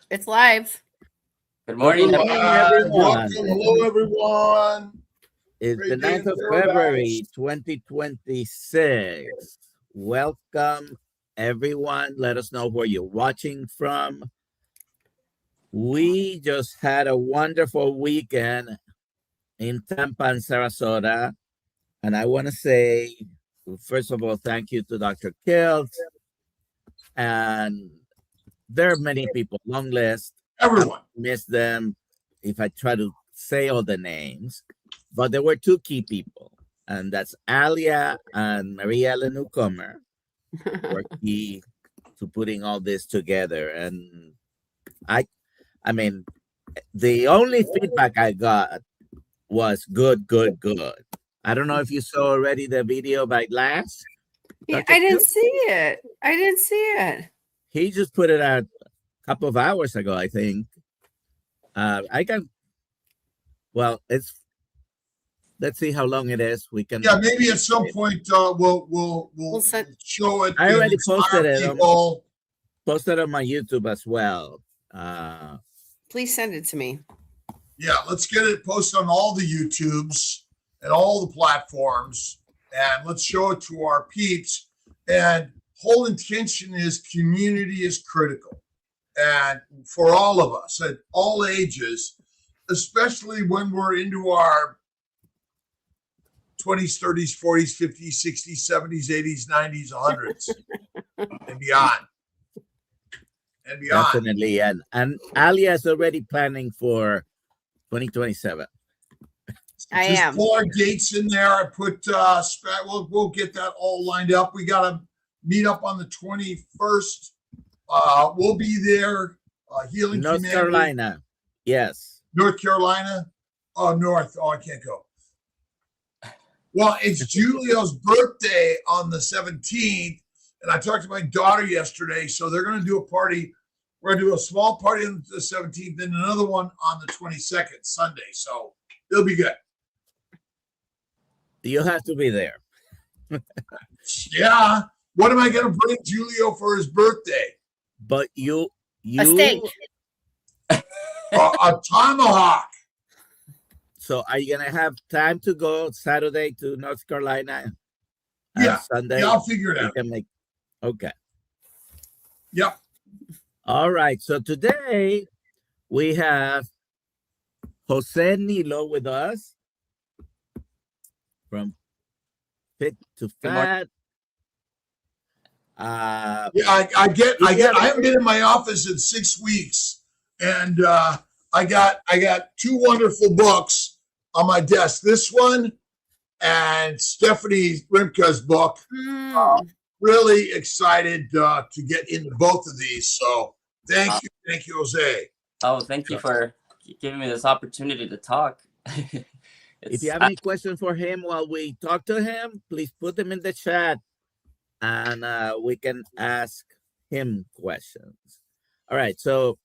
It's live. Good morning, everyone. Welcome. Hello, everyone. It's the 9th of February, 2026. Welcome, everyone. Let us know where you're watching from. We just had a wonderful weekend in Tampa and Sarasota. And I want to say, first of all, thank you to Dr. Kiltz. And there are many people, long list. Everyone. I miss them if I try to say all the names. But there were two key people, and that's Alia and Maria the newcomer were key to putting all this together. And I mean, the only feedback I got was good. I don't know if you saw already the video by Lash. Yeah, I didn't see it. He just put it out a couple of hours ago, I think. Let's see how long it is. We can. Yeah, maybe at some point we'll show it. I already posted it. Posted on my YouTube as well. Please send it to me. Yeah, let's get it posted on all the YouTubes and all the platforms, and let's show it to our peeps. And whole intention is community is critical, and for all of us at all ages, especially when we're into our 20s, 30s, 40s, 50s, 60s, 70s, 80s, 90s, 100s, and beyond. Definitely. And Alia is already planning for 2027. I am. Pull our dates in there. I put, we'll get that all lined up. We got to meet up on the 21st. We'll be there. Healing North Humanity. Carolina. Yes. North Carolina. Oh, North. Oh, I can't go. Well, it's Julio's birthday on the 17th, and I talked to my daughter yesterday, so they're going to do a party. We're going to do a small party on the 17th and another one on the 22nd, Sunday, so it'll be good. You'll have to be there. Yeah. What am I going to bring Julio for his birthday? But you a steak. A tomahawk. So are you gonna have time to go Saturday to North Carolina? Yeah. Sunday. Yeah, I'll figure it out. Okay. Yep. All right. So today we have Jose Nilo with us from Fit to Fat. I haven't been in my office in 6 weeks, and I got two wonderful books on my desk. This one and Stephanie Rimka's book. Really excited to get into both of these. So thank you, Jose. Oh, thank you for giving me this opportunity to talk. If you have any questions for him while we talk to him, please put them in the chat, and we can ask him questions. All right, so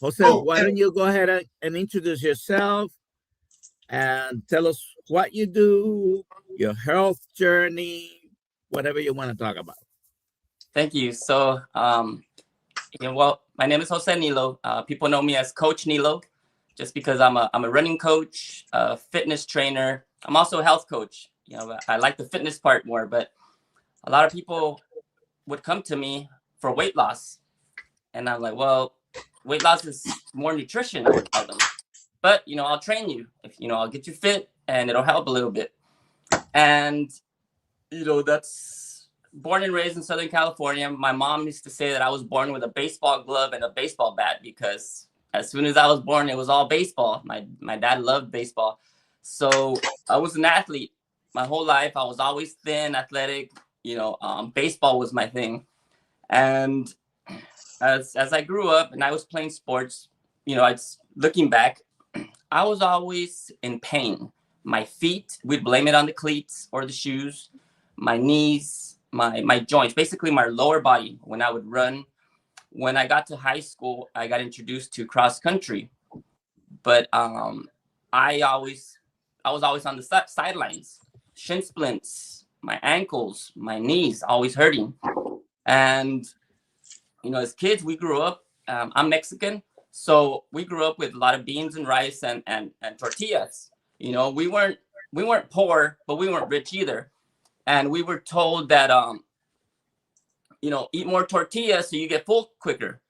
Jose, why don't you go ahead and introduce yourself and tell us what you do, your health journey, whatever you want to talk about. Thank you. So, my name is Jose Nilo. People know me as Coach Nilo, just because I'm a running coach, a fitness trainer. I'm also a health coach. I like the fitness part more, but a lot of people would come to me for weight loss, and I'm like, well, weight loss is more nutrition, I would tell them. But, I'll train you. I'll get you fit and it'll help a little bit. And, that's born and raised in Southern California. My mom used to say that I was born with a baseball glove and a baseball bat, because as soon as I was born, it was all baseball. My dad loved baseball. So I was an athlete my whole life. I was always thin, athletic. Baseball was my thing. And as I grew up and I was playing sports, looking back, I was always in pain. My feet, we'd blame it on the cleats or the shoes. My knees, my joints, basically my lower body when I would run. When I got to high school, I got introduced to cross country. But I was always on the sidelines. Shin splints, my ankles, my knees always hurting. And, as kids, we grew up I'm Mexican, so we grew up with a lot of beans and rice and tortillas. You know, we weren't poor, but we weren't rich either. And we were told that you know, eat more tortillas so you get full quicker.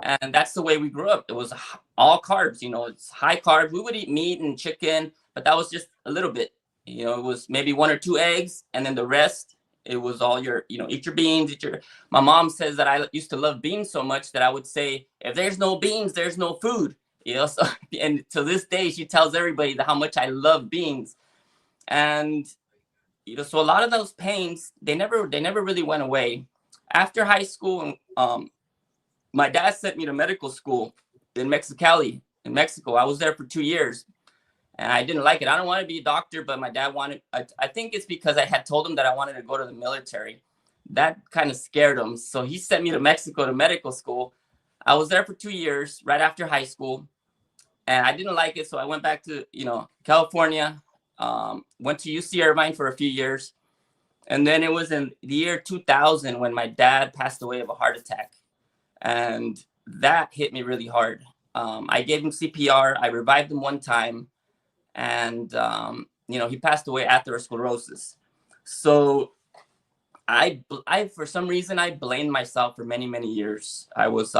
And that's the way we grew up. It was all carbs, you know, it's high carbs. We would eat meat and chicken, but that was just a little bit. You know, it was maybe 1 or 2 eggs, and then the rest, it was all your, you know, eat your beans, eat your. My mom says that I used to love beans so much that I would say, if there's no beans, there's no food. You know, so, and to this day, she tells everybody how much I love beans. And, you know, so a lot of those pains, they never really went away. After high school, my dad sent me to medical school in Mexicali, in Mexico. I was there for 2 years, and I didn't like it. I don't want to be a doctor, but my dad wanted, I think it's because I had told him that I wanted to go to the military. That kind of scared him. So he sent me to Mexico to medical school. I was there for 2 years right after high school, and I didn't like it. So I went back to, you know, California, went to UC Irvine for a few years. And then it was in the year 2000 when my dad passed away of a heart attack. And that hit me really hard. I gave him CPR. I revived him one time. And, you know, he passed away atherosclerosis. So I, for some reason, I blamed myself for many, many years. I was,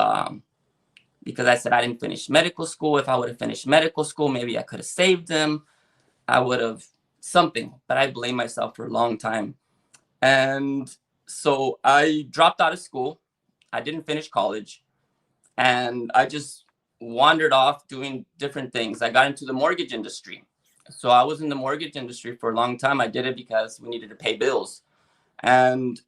because I said I didn't finish medical school. If I would have finished medical school, maybe I could have saved him. I would have something, but I blamed myself for a long time. And so I dropped out of school. I didn't finish college, and I just wandered off doing different things. I got into the mortgage industry. So I was in the mortgage industry for a long time. I did it because we needed to pay bills. And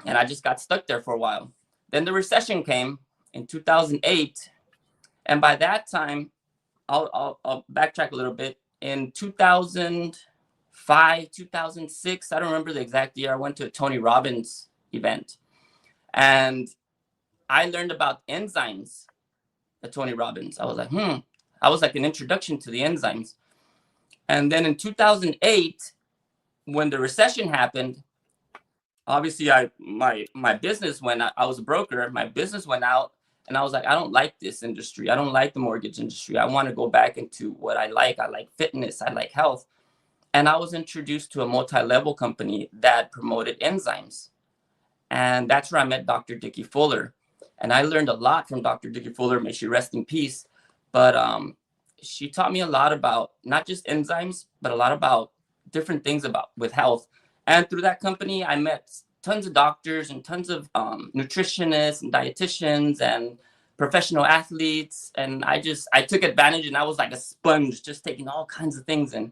I just got stuck there for a while. Then the recession came in 2008. And by that time, I'll backtrack a little bit. In 2005, 2006, I don't remember the exact year, I went to a Tony Robbins event. And I learned about enzymes at Tony Robbins. I was like, I was like an introduction to the enzymes. And then in 2008, when the recession happened, obviously my business went out. I was a broker. My business went out, and I was like, I don't like this industry. I don't like the mortgage industry. I want to go back into what I like. I like fitness. I like health. And I was introduced to a multi-level company that promoted enzymes. And that's where I met Dr. Dickie Fuller. And I learned a lot from Dr. Dickie Fuller. May she rest in peace. But she taught me a lot about not just enzymes, but a lot about different things with health. And through that company, I met tons of doctors and tons of nutritionists and dietitians and professional athletes. And I took advantage, and I was like a sponge, just taking all kinds of things in.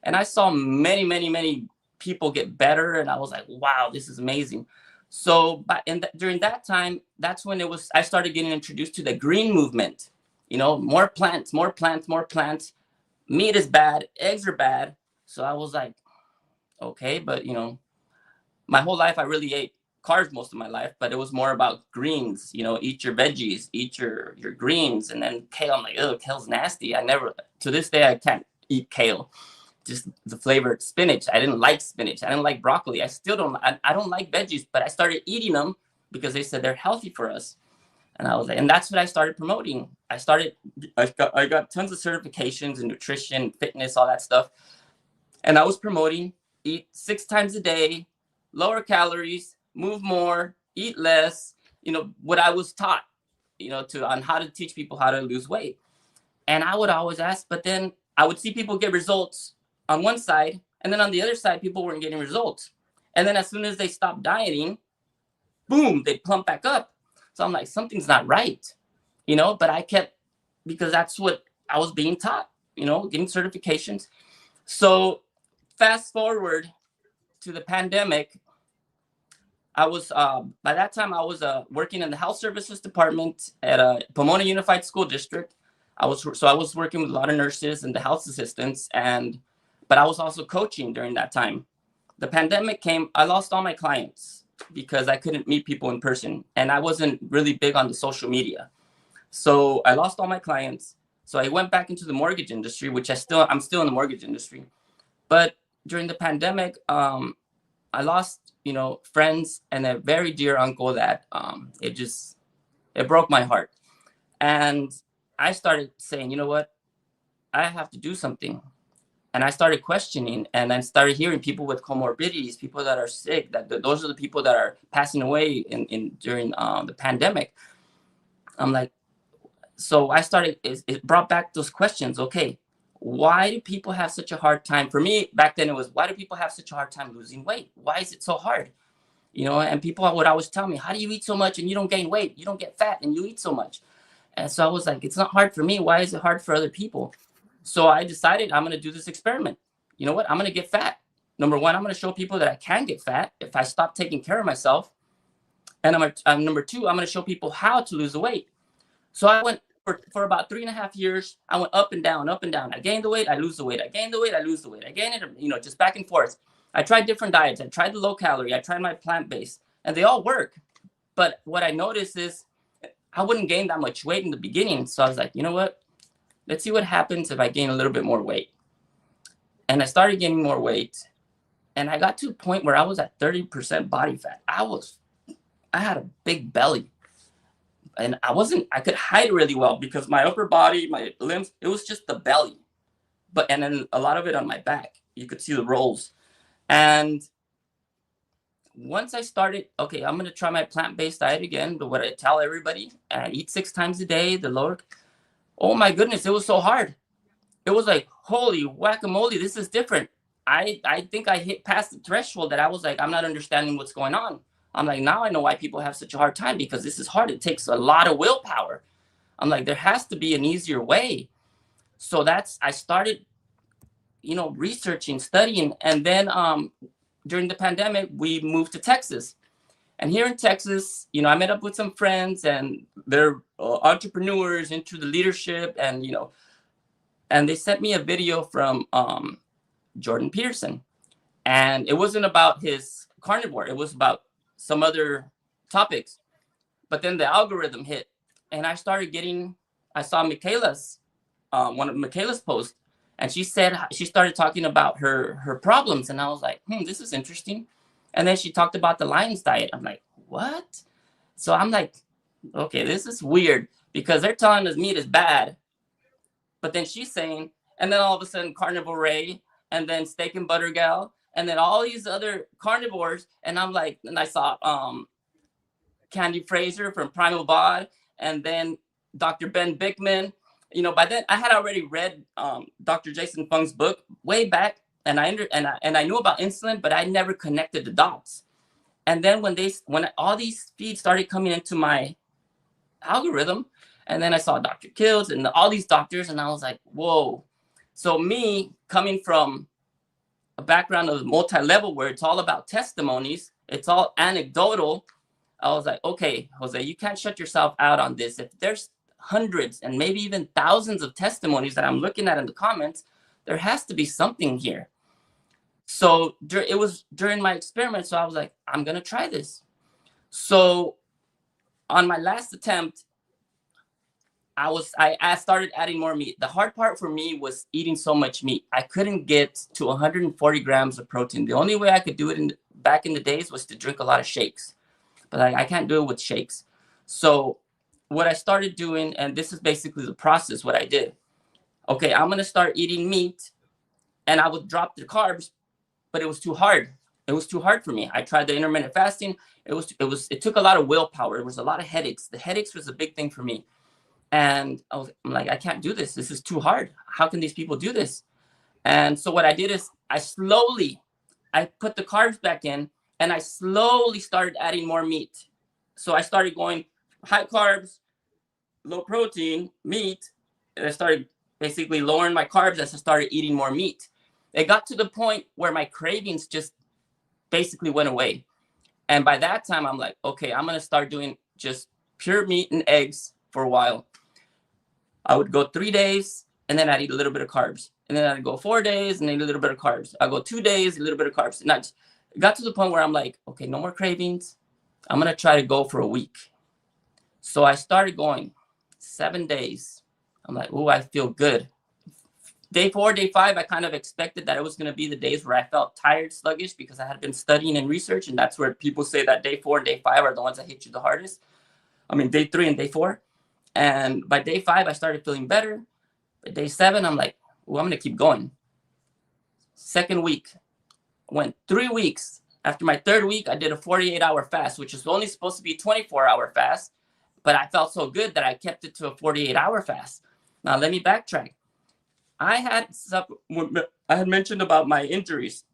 And I saw many, many, many people get better. And I was like, wow, this is amazing. So during that time, that's when I started getting introduced to the green movement. You know, more plants, more plants, more plants. Meat is bad. Eggs are bad. So I was like, okay, but you know, my whole life, I really ate carbs most of my life, but it was more about greens, you know, eat your veggies, eat your greens. And then kale, I'm like, oh, kale's nasty. To this day, I can't eat kale. Just the flavored spinach. I didn't like spinach. I didn't like broccoli. I still don't. I don't like veggies, but I started eating them because they said they're healthy for us. And I was like, and that's what I started promoting. I got tons of certifications in nutrition, fitness, all that stuff. And I was promoting, eat 6 times a day, lower calories, move more, eat less, you know, what I was taught, you know, on how to teach people how to lose weight. And I would always ask, but then I would see people get results on one side, and then on the other side, people weren't getting results. And then as soon as they stopped dieting, boom, they plump back up. So I'm like, something's not right, you know, but I kept, because that's what I was being taught, you know, getting certifications. So fast forward to the pandemic, I was, by that time, I was working in the health services department at a Pomona Unified School District. I was working with a lot of nurses and the health assistants, but I was also coaching during that time. The pandemic came, I lost all my clients because I couldn't meet people in person, and I wasn't really big on the social media. So I lost all my clients. So I went back into the mortgage industry, which I'm still in the mortgage industry. But during the pandemic, I lost, you know, friends and a very dear uncle that it broke my heart. And I started saying, you know what? I have to do something. And I started questioning, and I started hearing people with comorbidities, people that are sick, those are the people that are passing away during the pandemic. I'm like, so I started, it brought back those questions. Okay, why do people have such a hard time? For me, back then it was, why do people have such a hard time losing weight? Why is it so hard? You know, and people would always tell me, how do you eat so much and you don't gain weight? You don't get fat and you eat so much. And so I was like, it's not hard for me. Why is it hard for other people? So I decided I'm going to do this experiment. You know what? I'm going to get fat. Number one, I'm going to show people that I can get fat if I stop taking care of myself. And number two, I'm going to show people how to lose the weight. So I went for about 3.5 years. I went up and down, up and down. I gained the weight, I lose the weight. I gained the weight, I lose the weight. I gained it, you know, just back and forth. I tried different diets. I tried the low calorie. I tried my plant-based, and they all work. But what I noticed is I wouldn't gain that much weight in the beginning. So I was like, you know what? Let's see what happens if I gain a little bit more weight. And I started gaining more weight. And I got to a point where I was at 30% body fat. I had a big belly. And I could hide really well because my upper body, my limbs, it was just the belly. And then a lot of it on my back. You could see the rolls. And once I started, okay, I'm going to try my plant-based diet again. But what I tell everybody, I eat 6 times a day, the lower. Oh my goodness, it was so hard. It was like, holy whack-a-mole, this is different. I think I hit past the threshold that I was like, I'm not understanding what's going on. I'm like, now I know why people have such a hard time, because this is hard. It takes a lot of willpower. I'm like, there has to be an easier way. So I started, you know, researching, studying. And then during the pandemic, we moved to Texas. And here in Texas, you know, I met up with some friends, and they're entrepreneurs into the leadership, and, you know, and they sent me a video from Jordan Peterson. And it wasn't about his carnivore. It was about some other topics. But then the algorithm hit, and I saw Michaela's, one of Michaela's posts, and she started talking about her problems. And I was like, this is interesting. And then she talked about the Lions diet. I'm like, what? So I'm like, okay, this is weird, because they're telling us meat is bad. But then she's saying, and then all of a sudden carnivore, and then steak and butter gal, and then all these other carnivores. And I'm like, and I saw Candy Fraser from Primal Bod, and then Dr. Ben Bickman. You know, by then I had already read Dr. Jason Fung's book way back, and I knew about insulin, but I never connected the dots. And then when all these feeds started coming into my algorithm, and then I saw Dr. Kiltz and all these doctors, and I was like, whoa. So me coming from a background of multi-level where it's all about testimonies, it's all anecdotal, I was like, okay, Jose, you can't shut yourself out on this. If there's hundreds and maybe even thousands of testimonies that I'm looking at in the comments, there has to be something here. So it was during my experiment. So I was like, I'm going to try this. So on my last attempt, I started adding more meat. The hard part for me was eating so much meat. I couldn't get to 140 grams of protein. The only way I could do it back in the days was to drink a lot of shakes. But I can't do it with shakes. So what I started doing, and this is basically the process, what I did. Okay, I'm going to start eating meat, and I would drop the carbs, but it was too hard. It was too hard for me. I tried the intermittent fasting. It took a lot of willpower. It was a lot of headaches. The headaches was a big thing for me. And I'm like, I can't do this. This is too hard. How can these people do this? And so what I did is I put the carbs back in, and I slowly started adding more meat. So I started going high carbs, low protein, meat. And I started basically lowering my carbs as I started eating more meat. It got to the point where my cravings just basically went away. And by that time, I'm like, okay, I'm going to start doing just pure meat and eggs for a while. I would go 3 days, and then I'd eat a little bit of carbs. And then I'd go 4 days and eat a little bit of carbs. I'd go 2 days, a little bit of carbs. And I got to the point where I'm like, okay, no more cravings. I'm going to try to go for a week. So I started going 7 days. I'm like, oh, I feel good. Day 4, day 5, I kind of expected that it was going to be the days where I felt tired, sluggish, because I had been studying and research. And that's where people say that day 4 and day 5 are the ones that hit you the hardest. I mean, day 3 and day 4. And by day 5, I started feeling better. By day 7, I'm like, well, I'm going to keep going. Second week, went 3 weeks. After my 3rd week, I did a 48-hour fast, which is only supposed to be a 24-hour fast. But I felt so good that I kept it to a 48-hour fast. Now, let me backtrack. I had mentioned about my injuries.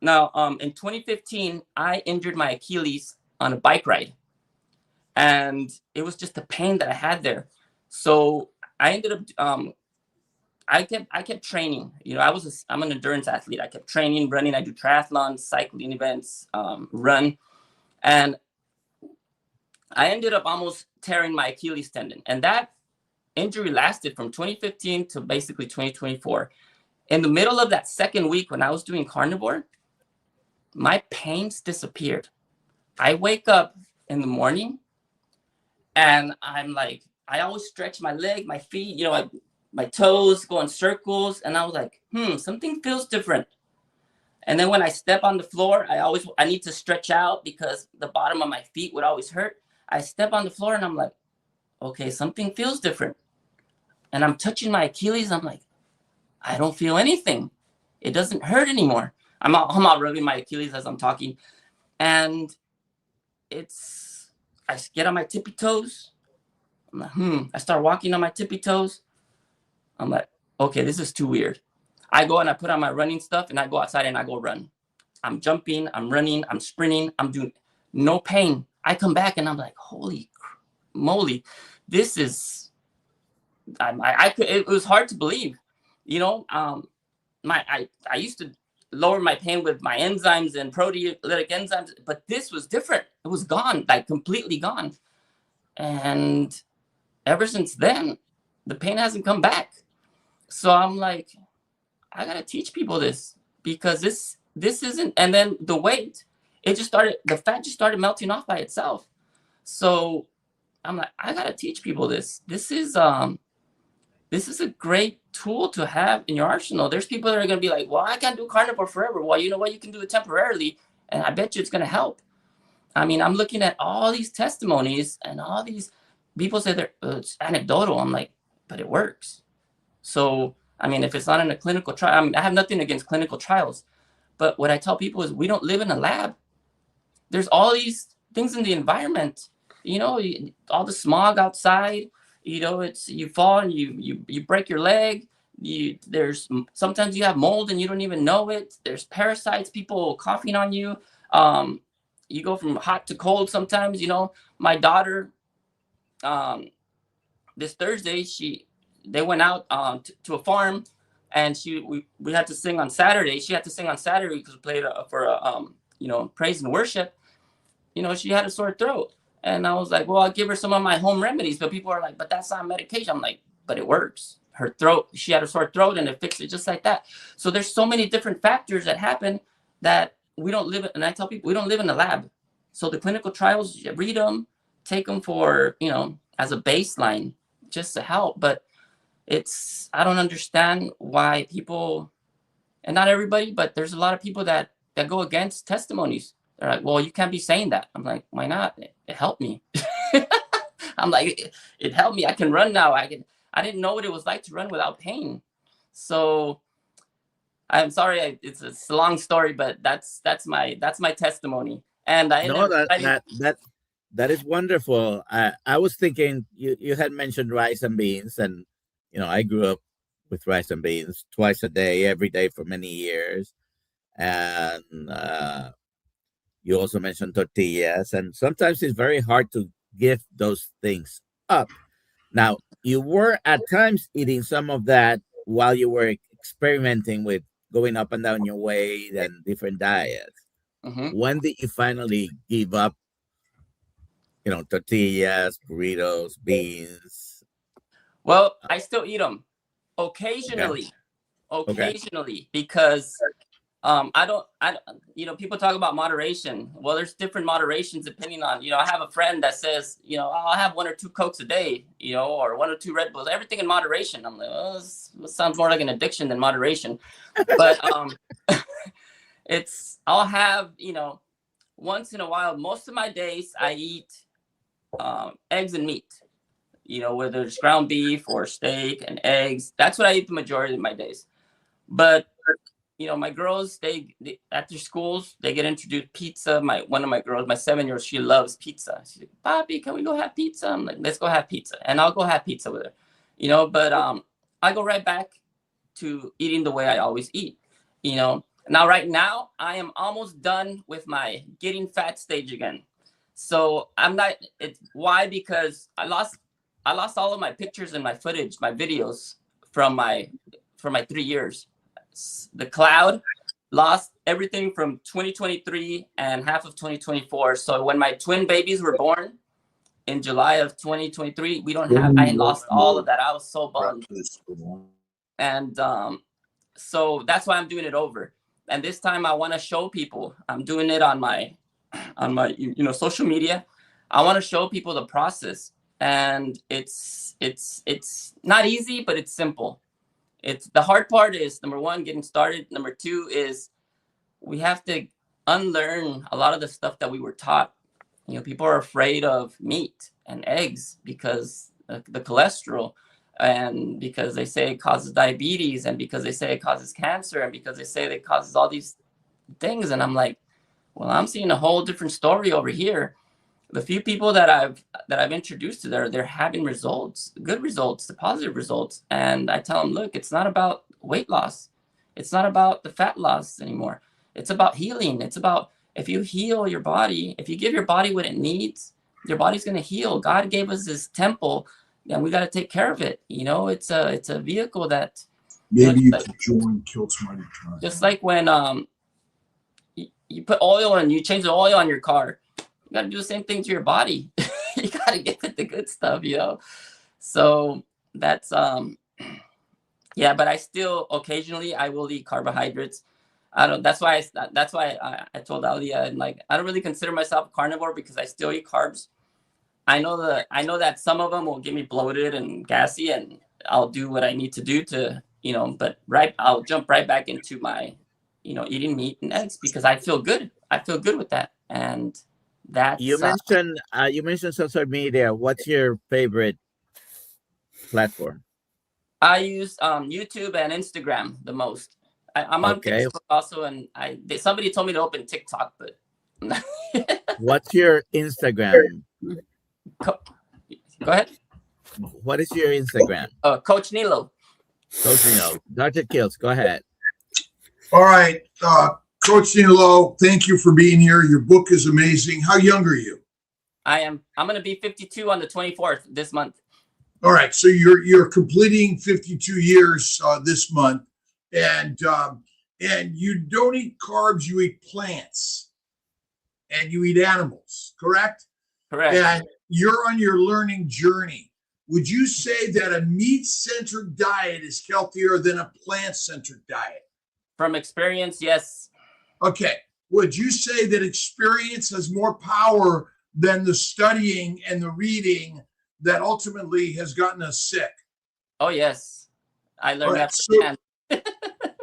Now, in 2015, I injured my Achilles on a bike ride. And it was just the pain that I had there. So I ended up, I kept training. You know, I'm an endurance athlete. I kept training, running. I do triathlons, cycling events, run. And I ended up almost tearing my Achilles tendon. And that injury lasted from 2015 to basically 2024. In the middle of that 2nd week when I was doing carnivore, my pains disappeared. I wake up in the morning and I'm like, I always stretch my leg, my feet, you know, my toes go in circles. And I was like, something feels different. And then when I step on the floor, I need to stretch out because the bottom of my feet would always hurt. I step on the floor and I'm like, okay, something feels different. And I'm touching my Achilles. I'm like, I don't feel anything. It doesn't hurt anymore. I'm out rubbing my Achilles as I'm talking. And I get on my tippy toes. I'm like, I start walking on my tippy toes. I'm like, okay, this is too weird. I go and I put on my running stuff and I go outside and I go run. I'm jumping, I'm running, I'm sprinting, I'm doing no pain. I come back and I'm like, holy moly, this is, it was hard to believe, you know. I used to lower my pain with my enzymes and proteolytic enzymes, but this was different. It was gone, like completely gone. And ever since then, the pain hasn't come back. So I'm like, I gotta teach people this because this isn't. And then the weight, the fat just started melting off by itself. So I'm like, I gotta teach people this. This is a great tool to have in your arsenal. There's people that are going to be like, well, I can't do carnivore forever. Well, you know what? You can do it temporarily. And I bet you it's going to help. I mean, I'm looking at all these testimonies and all these people say it's anecdotal. I'm like, but it works. So, I mean, if it's not in a clinical trial, I mean, I have nothing against clinical trials. But what I tell people is we don't live in a lab. There's all these things in the environment, you know, all the smog outside. You know, you fall and you break your leg. There's sometimes you have mold and you don't even know it. There's parasites, people coughing on you. You go from hot to cold sometimes. You know, my daughter, this Thursday, they went out to a farm, and we had to sing on Saturday. She had to sing on Saturday because we played for praise and worship. You know, she had a sore throat. And I was like, well, I'll give her some of my home remedies. But people are like, but that's not medication. I'm like, but it works. Her throat, she had a sore throat and it fixed it just like that. So there's so many different factors that happen that we don't live in. And I tell people, we don't live in a lab. So the clinical trials, you read them, take them for, you know, as a baseline just to help. But I don't understand why people, and not everybody, but there's a lot of people that go against testimonies. They're like, well, you can't be saying that. I'm like, why not? It helped me. I'm like, it helped me. I can run now. I didn't know what it was like to run without pain. So I'm sorry. It's a long story, but that's my testimony. And that is wonderful. I was thinking you had mentioned rice and beans, and you know, I grew up with rice and beans twice a day, every day for many years. And you also mentioned tortillas, and sometimes it's very hard to give those things up. Now, you were at times eating some of that while you were experimenting with going up and down your weight and different diets. Mm-hmm. When did you finally give up, you know, tortillas, burritos, beans? Well, I still eat them occasionally, because I don't, you know, people talk about moderation. Well, there's different moderations depending on, you know, I have a friend that says, you know, I'll have 1 or 2 Cokes a day, you know, or 1 or 2 Red Bulls, everything in moderation. I'm like, oh, this sounds more like an addiction than moderation. But I'll have, you know, once in a while, most of my days I eat eggs and meat. you know, whether it's ground beef or steak and eggs. That's what I eat the majority of my days. But you know, my girls, they after schools, they get introduced pizza. One of my girls, my 7-year-old, she loves pizza. She's like, Bobby, can we go have pizza? I'm like, let's go have pizza. And I'll go have pizza with her, you know, but I go right back to eating the way I always eat, you know. Now, right now, I am almost done with my getting fat stage again. So I'm not, why? Because I lost all of my pictures and my footage, my videos from my 3 years. The cloud lost everything from 2023 and half of 2024. So when my twin babies were born in July of 2023, I lost all of that. I was so bummed. And so that's why I'm doing it over. And this time I want to show people. I'm doing it on my you know, social media. I want to show people the process. And it's not easy, but it's simple. It's the hard part is, number one, getting started. Number two is we have to unlearn a lot of the stuff that we were taught. You know, people are afraid of meat and eggs because the cholesterol, and because they say it causes diabetes, and because they say it causes cancer, and because they say it causes all these things. And I'm like, well, I'm seeing a whole different story over here. The few people that I've introduced to they're having results, good results, the positive results. And I tell them, look, it's not about weight loss. It's not about the fat loss anymore. It's about healing. It's about, if you heal your body, if you give your body what it needs, your body's going to heal. God gave us this temple, and we got to take care of it. You know, it's a vehicle that maybe you could join Kiltz Mighty Tribe. Just like when you put oil and you change the oil on your car. You got to do the same thing to your body. You got to give it the good stuff, you know? So that's, yeah, but I still, occasionally I will eat carbohydrates. That's why I told Alia, and like, I don't really consider myself a carnivore because I still eat carbs. I know that some of them will get me bloated and gassy, and I'll do what I need to do to, you know, but I'll jump right back into my, you know, eating meat and eggs because I feel good. I feel good with that. And that's, you mentioned social media. What's your favorite platform? I use YouTube and Instagram the most. I'm on Facebook also, and somebody told me to open TikTok, but what's your Instagram? Go ahead. What is your Instagram? Coach Nilo. Coach Nilo. Dr. Kiltz, go ahead. All right. Coach Nilo, thank you for being here. Your book is amazing. How young are you? I'm going to be 52 on the 24th this month. All right. So you're completing 52 years this month, and you don't eat carbs, you eat plants, and you eat animals, correct? Correct. And you're on your learning journey. Would you say that a meat-centered diet is healthier than a plant-centered diet? From experience, yes. Okay. Would you say that experience has more power than the studying and the reading that ultimately has gotten us sick? Oh, yes. I learned that.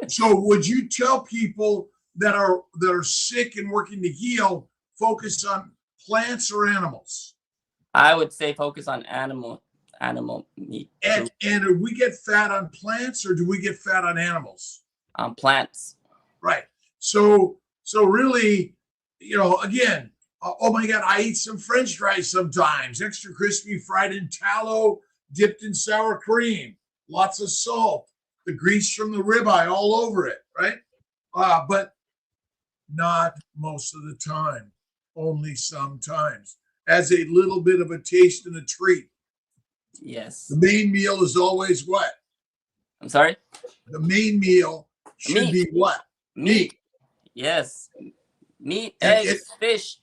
So would you tell people that are sick and working to heal, focus on plants or animals? I would say focus on animal meat. And do we get fat on plants or do we get fat on animals? On plants. Right. So really, you know, again, oh my God, I eat some French fries sometimes, extra crispy, fried in tallow, dipped in sour cream, lots of salt, the grease from the ribeye all over it, right? But not most of the time, only sometimes, as a little bit of a taste and a treat. Yes. The main meal is always what? I'm sorry? The main meal should be what? Meat. Yes. Meat, eggs, fish.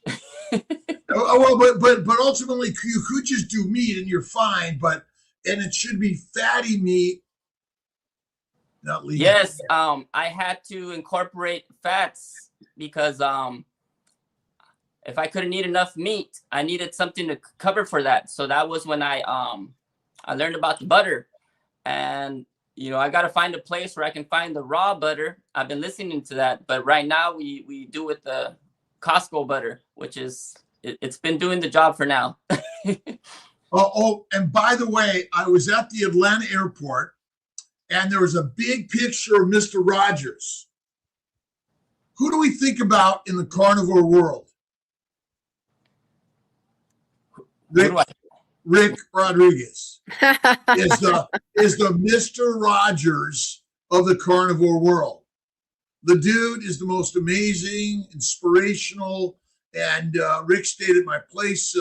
Well, but ultimately you could just do meat and you're fine, and it should be fatty meat, not lean. Yes, I had to incorporate fats because if I couldn't eat enough meat, I needed something to cover for that. So that was when I learned about the butter, and you know, I got to find a place where I can find the raw butter. I've been listening to that, but right now we do with the Costco butter, which is it's been doing the job for now. Oh, and by the way, I was at the Atlanta airport, and there was a big picture of Mr. Rogers. Who do we think about in the carnivore world? Rick Rodriguez is the Mr. Rogers of the carnivore world. The dude is the most amazing, inspirational, and Rick stayed at my place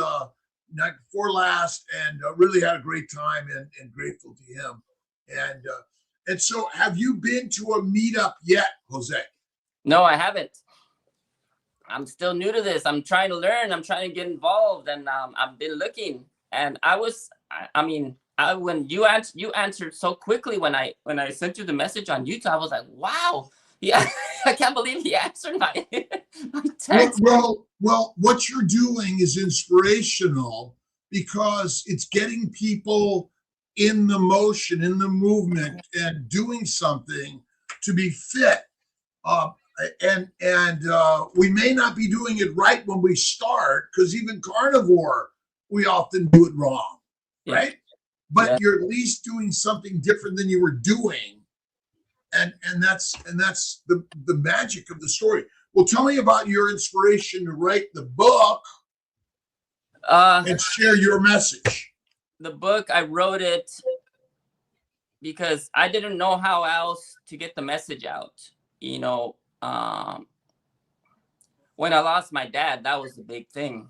night before last, and really had a great time, and grateful to him. And so, have you been to a meetup yet, Jose? No, I haven't. I'm still new to this. I'm trying to learn. I'm trying to get involved, and I've been looking. And when you answered so quickly when I sent you the message on YouTube, I was like, wow, yeah, I can't believe he answered my text. Well, what you're doing is inspirational because it's getting people in the motion, in the movement, and doing something to be fit. And we may not be doing it right when we start, because even carnivore, we often do it wrong, right? But you're at least doing something different than you were doing, and that's the magic of the story. Well, tell me about your inspiration to write the book and share your message. The book, I wrote it because I didn't know how else to get the message out. You know, when I lost my dad, that was the big thing.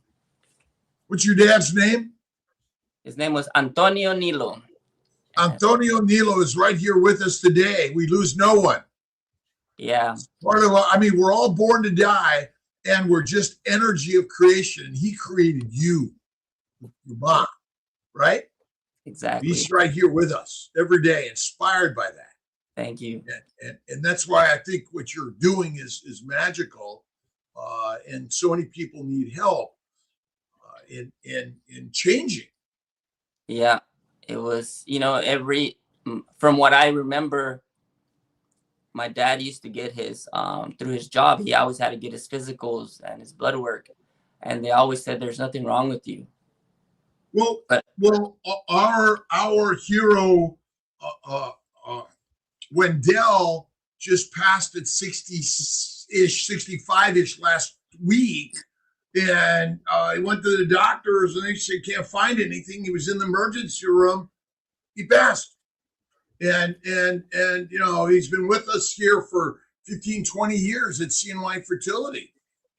What's your dad's name? His name was Antonio Nilo. Antonio Nilo is right here with us today. We lose no one. Yeah. We're all born to die, and we're just energy of creation. And he created you, your mom, right? Exactly. He's right here with us every day, inspired by that. Thank you. And that's why I think what you're doing is magical. And so many people need help in changing. Yeah, it was, from what I remember, my dad used to get his, through his job, he always had to get his physicals and his blood work. And they always said, there's nothing wrong with you. Well, our hero, Wendell, just passed at 60-ish, 65-ish last week. And he went to the doctors, and they said, can't find anything. He was in the emergency room. He passed. And he's been with us here for 15, 20 years at CNY Fertility,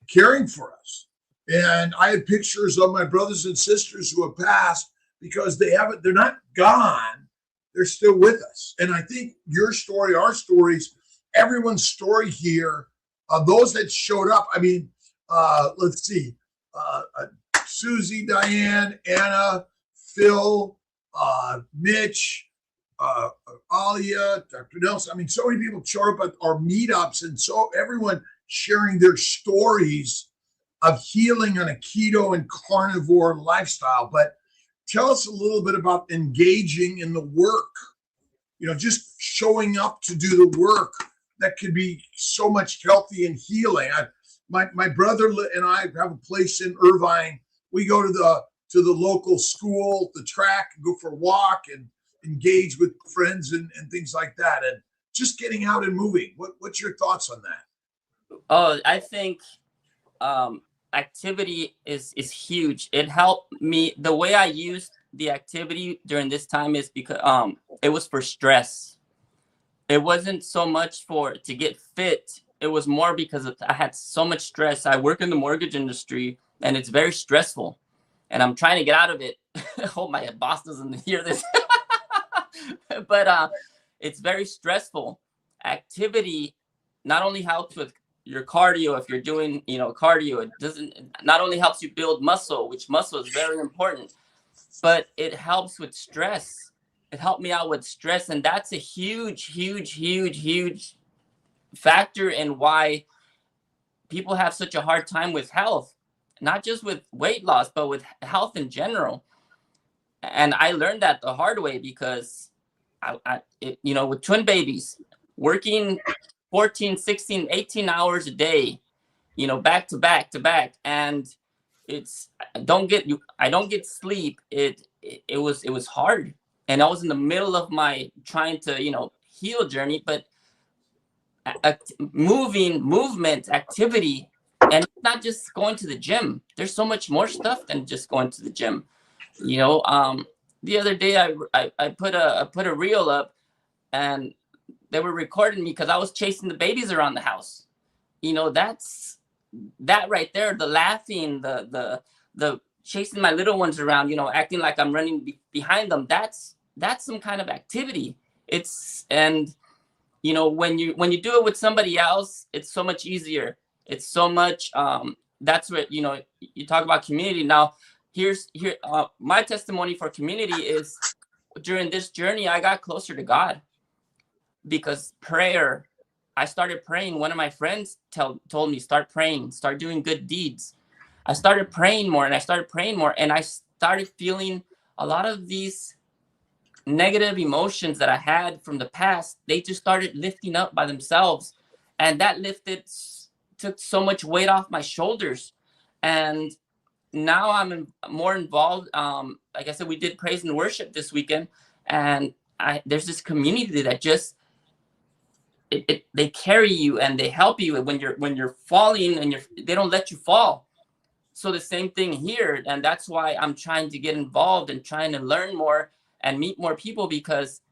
caring for us. And I have pictures of my brothers and sisters who have passed because they're not gone. They're still with us. And I think your story, our stories, everyone's story here, those that showed up, let's see, Susie, Diane, Anna, Phil, Mitch, Alia, Dr. Nelson. So many people showed up at our meetups, and so everyone sharing their stories of healing on a keto and carnivore lifestyle. But tell us a little bit about engaging in the work, just showing up to do the work that could be so much healthy and healing. My brother and I have a place in Irvine. We go to the local school, the track, go for a walk and engage with friends and things like that. And just getting out and moving. What's your thoughts on that? Oh, I think activity is huge. It helped me. The way I used the activity during this time is because it was for stress. It wasn't so much to get fit. It was more because I had so much stress. I work in the mortgage industry, and it's very stressful, and I'm trying to get out of it. I hope my boss doesn't hear this. But it's very stressful. Activity not only helps with your cardio. If you're doing, cardio, not only helps you build muscle, which muscle is very important, but it helps with stress. It helped me out with stress. And that's a huge, huge, huge, huge factor in why people have such a hard time with health, not just with weight loss, but with health in general. And I learned that the hard way because with twin babies, working 14, 16, 18 hours a day, back to back to back. And I don't get sleep. it was hard, and I was in the middle of my trying to, heal journey, but movement, activity, and it's not just going to the gym. There's so much more stuff than just going to the gym. The other day I put a reel up, and they were recording me because I was chasing the babies around the house. That's that right there. The laughing, the chasing my little ones around, acting like I'm running behind them. That's some kind of activity. When you do it with somebody else, it's so much easier. It's so much. That's what you talk about community. Now, my testimony for community is during this journey, I got closer to God because prayer. I started praying. One of my friends told me, start praying, start doing good deeds. I started praying more, and I started feeling a lot of these negative emotions that I had from the past. They just started lifting up by themselves, and that took so much weight off my shoulders. And now I'm more involved. Like I said, we did praise and worship this weekend, and there's this community that just they carry you and they help you when you're falling, and they don't let you fall. So the same thing here, and that's why I'm trying to get involved and trying to learn more and meet more people, because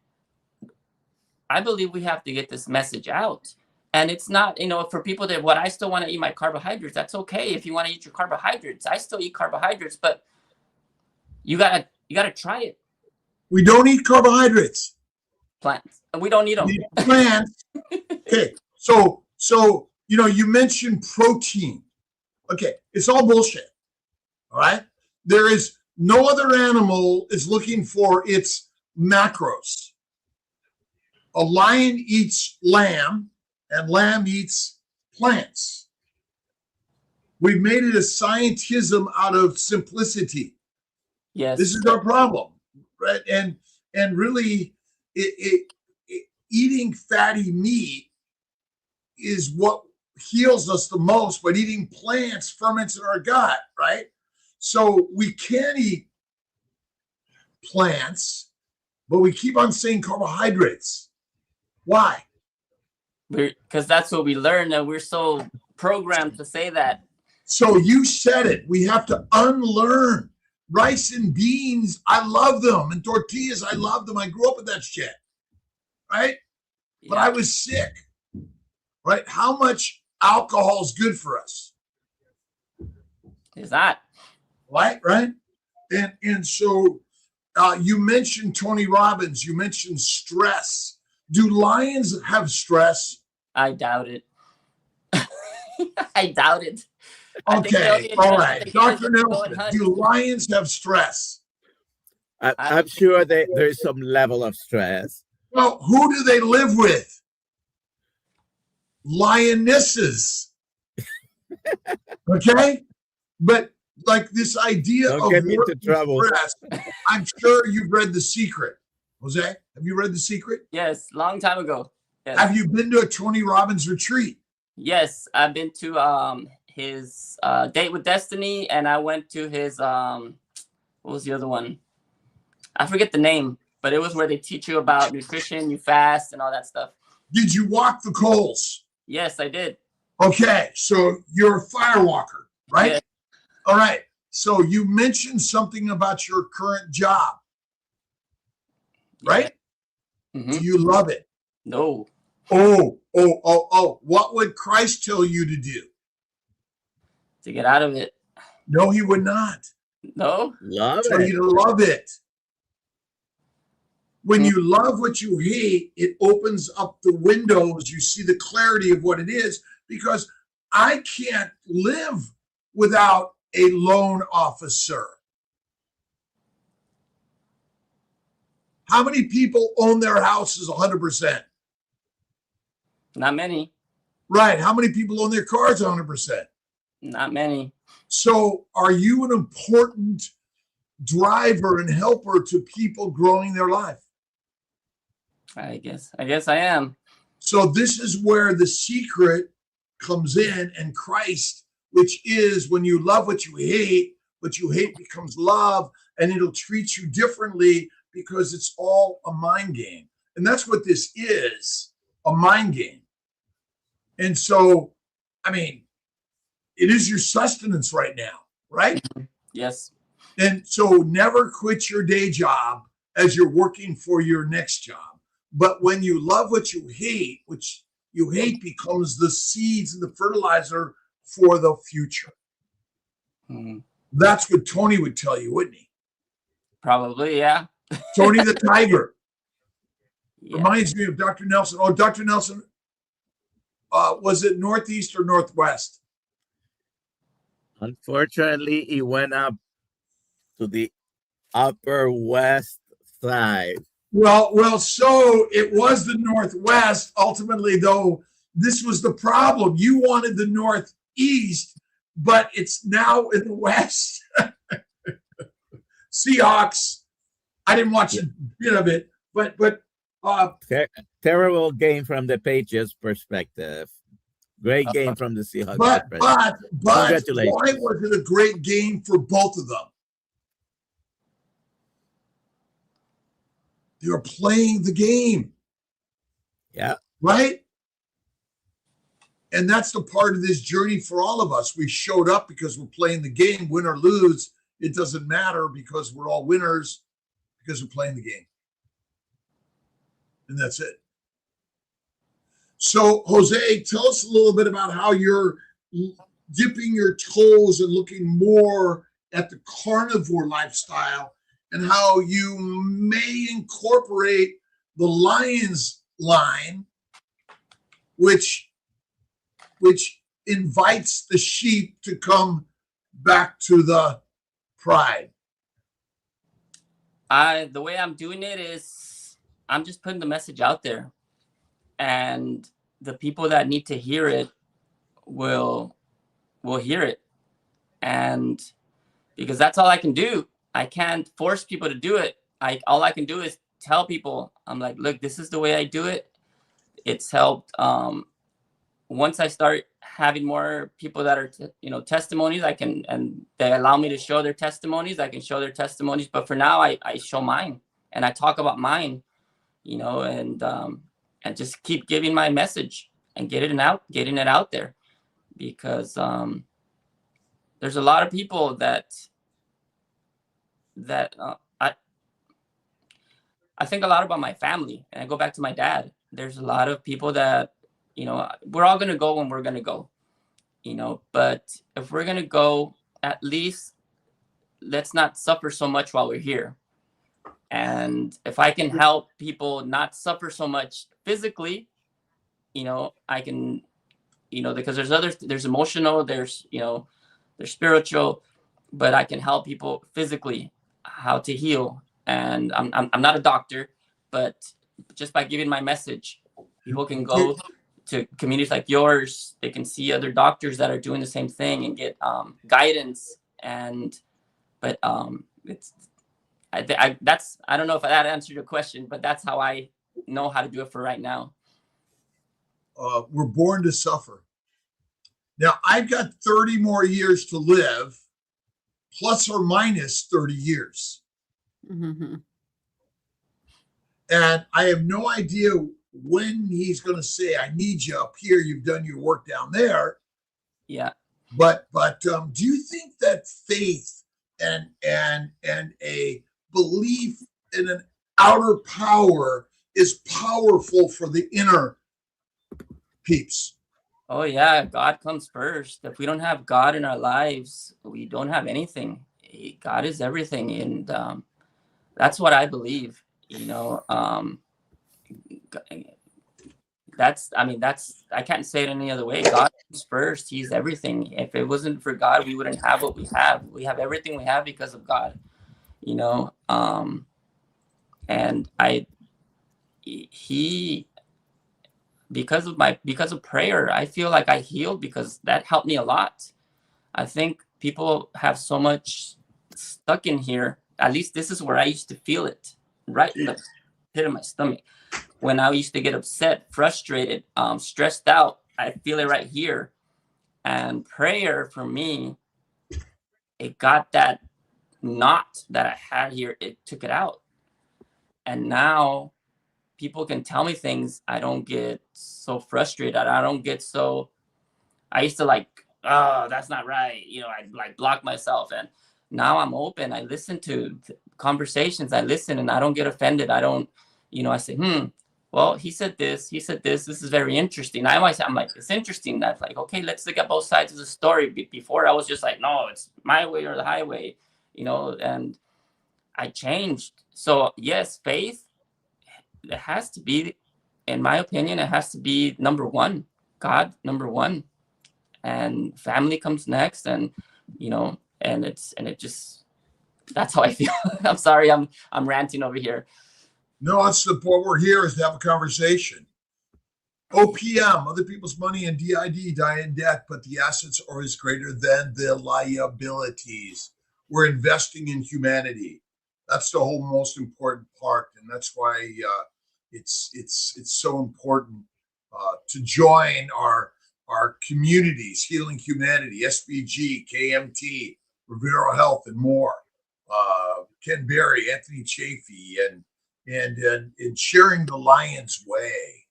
I believe we have to get this message out. And it's not, for people that I still want to eat my carbohydrates. That's okay. If you want to eat your carbohydrates, I still eat carbohydrates, but you gotta try it. We don't eat carbohydrates. Plants. And we don't need them. We eat plants. Okay. So, you mentioned protein. Okay. It's all bullshit. All right. There is no other animal is looking for its macros. A lion eats lamb, and lamb eats plants. We've made it a scientism out of simplicity. Yes. This is our problem, right? And really, eating fatty meat is what heals us the most, but eating plants ferments in our gut, right? So we can eat plants, but we keep on saying carbohydrates. Why? Because that's what we learned, and we're so programmed to say that. So you said it. We have to unlearn. Rice and beans, I love them. And tortillas, I love them. I grew up with that shit. Right? Yeah. But I was sick. Right? How much alcohol is good for us? It's not. Right? And so you mentioned Tony Robbins. You mentioned stress. Do lions have stress? I doubt it. I doubt it. Okay, all right. Dr. Nelson, do lions have stress? I'm sure there's some level of stress. Well, who do they live with? Lionesses. Okay? But like this idea Don't get me into trouble. Stress, I'm sure you've read The Secret. Jose, have you read The Secret? Yes, long time ago. Yes. Have you been to a Tony Robbins retreat? Yes, I've been to his Date with Destiny, and I went to his what was the other one? I forget the name, but it was where they teach you about nutrition, you fast, and all that stuff. Did you walk the coals? Yes, I did. Okay, so you're a fire walker, right? Yes. All right. So you mentioned something about your current job, right? Yeah. Mm-hmm. Do you love it? No. Oh. What would Christ tell you to do? To get out of it. No, he would not. No? Love tell you to love it. When you love what you hate, it opens up the windows. You see the clarity of what it is, because I can't live without a loan officer. How many people own their houses 100%? Not many. Right. How many people own their cars 100%? Not many. So are you an important driver and helper to people growing their life? I guess I am. So this is where the secret comes in, and Christ, which is when you love what you hate, what you hate becomes love, and it'll treat you differently because it's all a mind game. And that's what this is, a mind game. And so, I mean, it is your sustenance right now, right? Yes. And so never quit your day job as you're working for your next job. But when you love what you hate, which you hate becomes the seeds and the fertilizer for the future. Mm-hmm. That's what Tony would tell you, wouldn't he? Probably, yeah. Tony the Tiger. Yeah. Reminds me of Dr. Nelson. Oh, Dr. Nelson, was it Northeast or Northwest? Unfortunately, he went up to the upper west side. Well, so it was the Northwest. Ultimately, though, this was the problem. You wanted the Northeast, but it's now in the West. Seahawks. I didn't watch a bit of it, but terrible game from the Patriots' perspective. Great game from the Seahawks. but Congratulations. why was it a great game for both of them? They were playing the game. Yeah. Right? And that's the part of this journey for all of us. We showed up because we're playing the game, win or lose. It doesn't matter because we're all winners because we're playing the game. And that's it. So, Jose, tell us a little bit about how you're dipping your toes and looking more at the carnivore lifestyle and how you may incorporate the Lions line, which invites the sheep to come back to the pride. The way I'm doing it is I'm just putting the message out there, and the people that need to hear it will hear it. And because that's all I can do. I can't force people to do it. All I can do is tell people, I'm like, look, this is the way I do it. It's helped. Once I start having more people that are, testimonies, and they allow me to show their testimonies, I can show their testimonies. But for now, I show mine and I talk about mine, and just keep giving my message and getting it out there, because there's a lot of people that I think a lot about my family, and I go back to my dad. There's a lot of people that, we're all going to go when we're going to go, but if we're going to go, at least let's not suffer so much while we're here. And if I can help people not suffer so much physically, I can, because there's emotional, there's spiritual, but I can help people physically how to heal. And I'm not a doctor, but just by giving my message, people can go to communities like yours. They can see other doctors that are doing the same thing and get guidance. But it's I don't know if that answered your question, but that's how I know how to do it for right now. We're born to suffer. Now I've got 30 more years to live, plus or minus 30 years. Mm-hmm. And I have no idea when he's going to say, I need you up here. You've done your work down there. Yeah. But do you think that faith and a belief in an outer power is powerful for the inner peeps? Oh yeah, God comes first. If we don't have God in our lives, we don't have anything. God is everything, and that's what I believe. I can't say it any other way. God comes first. He's everything. If it wasn't for God, we wouldn't have what we have. We have everything we have because of God. And because of prayer, I feel like I healed, because that helped me a lot. I think people have so much stuck in here. At least this is where I used to feel it, right in the pit of my stomach. When I used to get upset, frustrated, stressed out, I feel it right here. And prayer for me it got that knot that I had here, it took it out. And now people can tell me things. I don't get so frustrated. I don't get so, I used to like, oh, that's not right. You know, I like block myself. And now I'm open. I listen to conversations. I listen and I don't get offended. I don't, you know, I say, well, he said this, this is very interesting. I'm like, it's interesting. That's like, okay, let's look at both sides of the story. Before I was just like, no, it's my way or the highway, you know, and I changed. So yes, faith, it has to be, in my opinion, it has to be number one, God, number one, and family comes next. And, you know, and it just, that's how I feel. I'm sorry. I'm ranting over here. No, that's the point. We're here is to have a conversation. OPM, other people's money, and DID, die in debt, but the assets are always greater than the liabilities. We're investing in humanity. That's the whole most important part, and that's why it's so important to join our communities, Healing Humanity, SBG, KMT, Rivero Health, and more. Ken Berry, Anthony Chafee, and sharing the lion's way.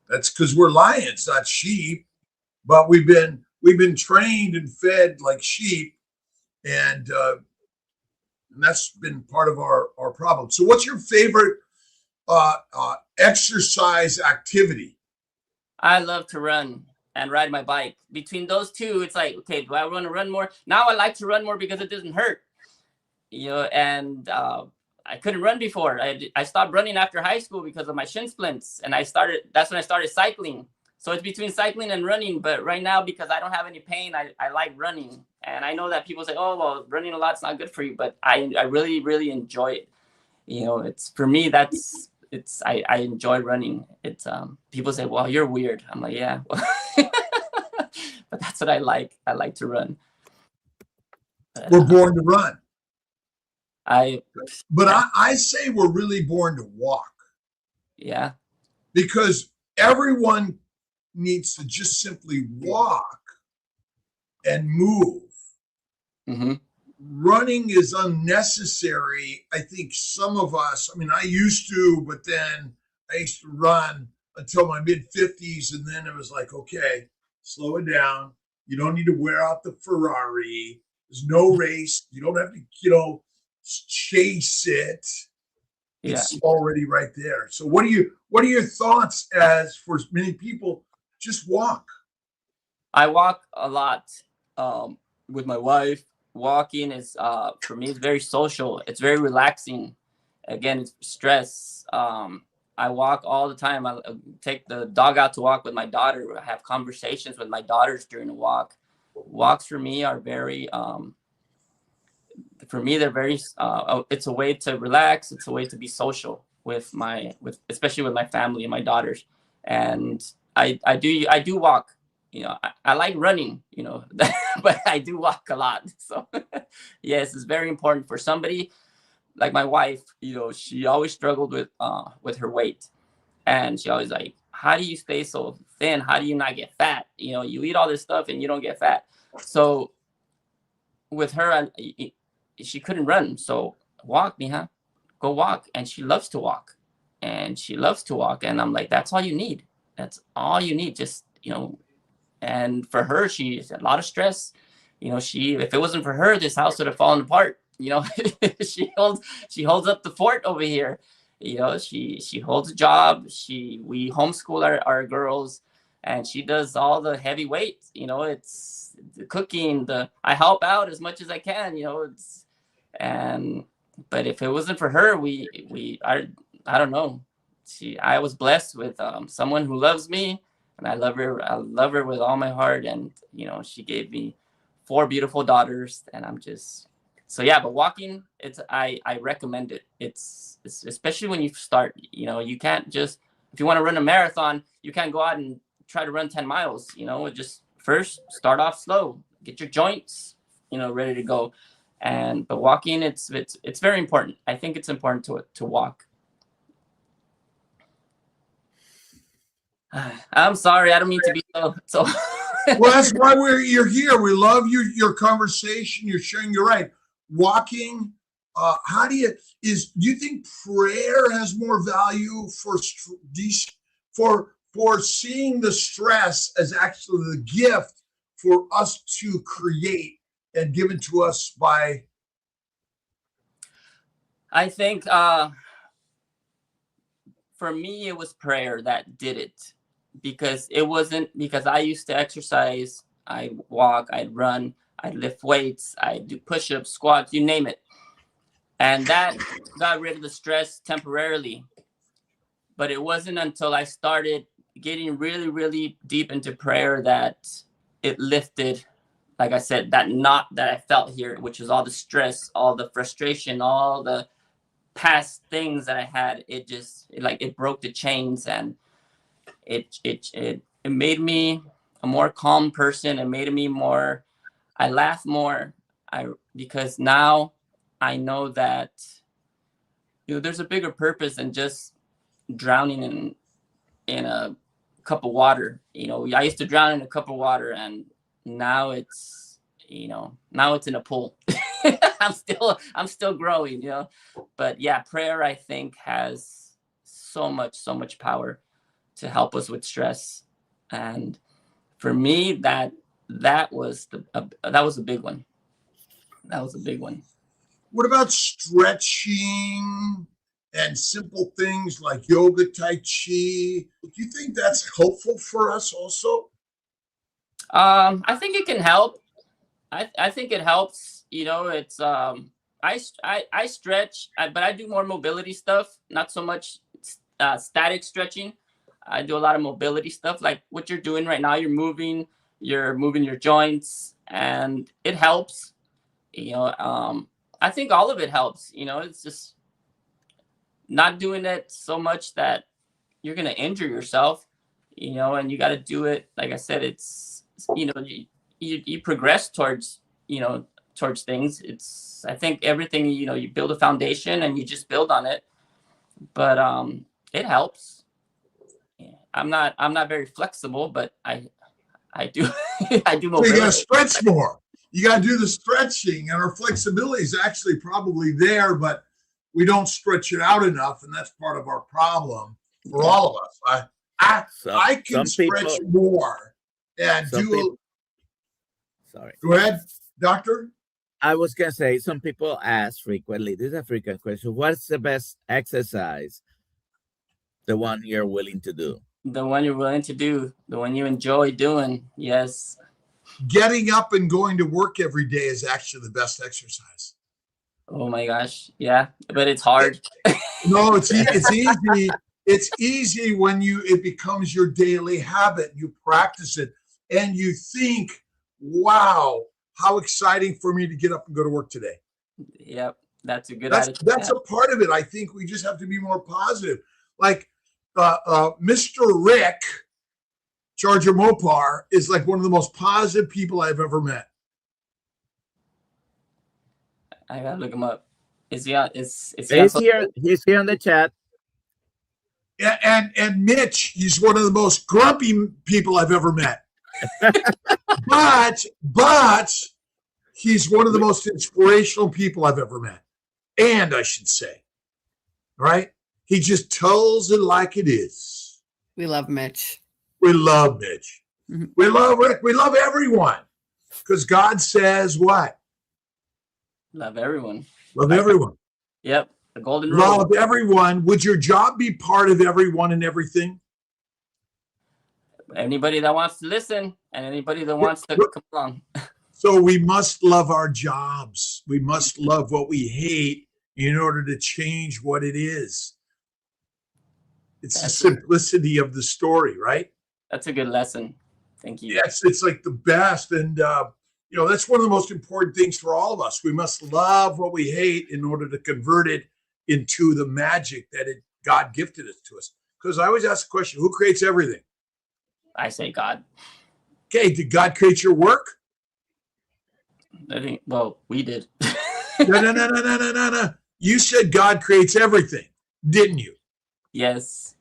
That's because we're lions, not sheep, but we've been trained and fed like sheep, and that's been part of our problem. So what's your favorite exercise activity? I love to run and ride my bike. Between those two, it's like, okay, do I want to run more? Now I like to run more because it doesn't hurt, you know, and I couldn't run before. I stopped running after high school because of my shin splints, and that's when I started cycling. So it's between cycling and running, but right now, because I don't have any pain, I like running. And I know that people say, oh, well, running a lot's not good for you, but I really, really enjoy it. You know, it's, for me, I enjoy running. It's, people say, well, you're weird. I'm like, yeah, but that's what I like. I like to run. But, we're born to run. I say we're really born to walk. Yeah. Because everyone needs to just simply walk and move. Mm-hmm. Running is unnecessary. I think some of us, I mean, I used to, but then I used to run until my mid-50s, and then it was like, okay, slow it down. You don't need to wear out the Ferrari. There's no race. You don't have to, you know, chase it. It's already right there. So what are your thoughts as for many people just walk? I walk a lot with my wife. Walking is for me, it's very social. It's very relaxing. Again, it's stress. I walk all the time. I take the dog out to walk with my daughter. I have conversations with my daughters during the walk. Walks for me are very they're very it's a way to relax. It's a way to be social especially with my family and my daughters. And I do walk. You know, I like running, you know, but I do walk a lot. So yes, it's very important for somebody like my wife. You know, she always struggled with her weight, and she always like, how do you stay so thin? How do you not get fat? You know, you eat all this stuff and you don't get fat. So with her, she couldn't run. So walk, mija, go walk. And she loves to walk, and I'm like, that's all you need. That's all you need. Just, you know. And for her, she's a lot of stress. You know, if it wasn't for her, this house would have fallen apart. You know, she holds up the fort over here. You know, she holds a job. We homeschool our girls, and she does all the heavy weight. You know, it's the cooking. I help out as much as I can. You know, but if it wasn't for her, I don't know. I was blessed with someone who loves me. And I love her with all my heart. And, you know, she gave me 4 beautiful daughters, and I'm just, so yeah, but walking, I recommend it. It's especially when you start, you know, you can't just, if you want to run a marathon, you can't go out and try to run 10 miles, you know, just first start off slow, get your joints, you know, ready to go. But walking, it's very important. I think it's important to walk. I'm sorry, I don't mean to be so Well, that's why you're here. We love your conversation. You're sharing. You're right. Walking. Do you think prayer has more value for seeing the stress as actually the gift for us to create and given to us by? I think for me, it was prayer that did it, because it wasn't because I used to exercise. I walk, I'd run, I'd lift weights, I'd do push-ups, squats, you name it. And that got rid of the stress temporarily. But it wasn't until I started getting really, really deep into prayer that it lifted, like I said, that knot that I felt here, which was all the stress, all the frustration, all the past things that I had. It broke the chains, and it made me a more calm person. It made me more, I laugh more. Because now I know that, there's a bigger purpose than just drowning in a cup of water. I used to drown in a cup of water, and now it's in a pool. I'm still growing, but yeah, prayer, I think, has so much power to help us with stress. And for me, that was a big one. That was a big one. What about stretching and simple things like yoga, tai chi? Do you think that's helpful for us also? I think it can help. I think it helps. It's I stretch, but I do more mobility stuff, not so much static stretching. I do a lot of mobility stuff, like what you're doing right now. You're moving your joints, and it helps. I think all of it helps. It's just not doing it so much that you're gonna injure yourself. And you got to do it. Like I said, it's you progress towards things. I think everything, you build a foundation and you just build on it. But it helps. Yeah. I'm not very flexible, but I do I do mobility. So you got to stretch more. You got to do the stretching, and our flexibility is actually probably there, but we don't stretch it out enough, and that's part of our problem for all of us. I can stretch more and do. Sorry. Go ahead, doctor. I was going to say, some people ask frequently, this is a frequent question, what's the best exercise? The one you're willing to do. The one you're willing to do, the one you enjoy doing. Yes. Getting up and going to work every day is actually the best exercise. Oh my gosh. Yeah, but it's hard. No, it's easy. It's easy when it becomes your daily habit. You practice it and you think, wow, how exciting for me to get up and go to work today. Yep. That's a good attitude. That's a part of it. I think we just have to be more positive. Like Mr. Rick, Charger Mopar, is like one of the most positive people I've ever met. I gotta look him up. Is he on? He's here. He's here in the chat. Yeah, and Mitch, he's one of the most grumpy people I've ever met. but he's one of the most inspirational people I've ever met. And I should say, right? He just tells it like it is. We love Mitch. We love Mitch. Mm-hmm. We love Rick. We love everyone. Because God says what? Love everyone. Love everyone. Yep. The golden rule. Love everyone. Would your job be part of everyone and everything? Anybody that wants to listen and anybody that wants to come along. So we must love our jobs. We must love what we hate in order to change what it is. It's the simplicity of the story, right? That's a good lesson. Thank you. Yes, it's like the best. And, that's one of the most important things for all of us. We must love what we hate in order to convert it into the magic that God gifted it to us. Because I always ask the question, who creates everything? I say God. Okay, did God create your work? We did. No. You said God creates everything, didn't you? Yes.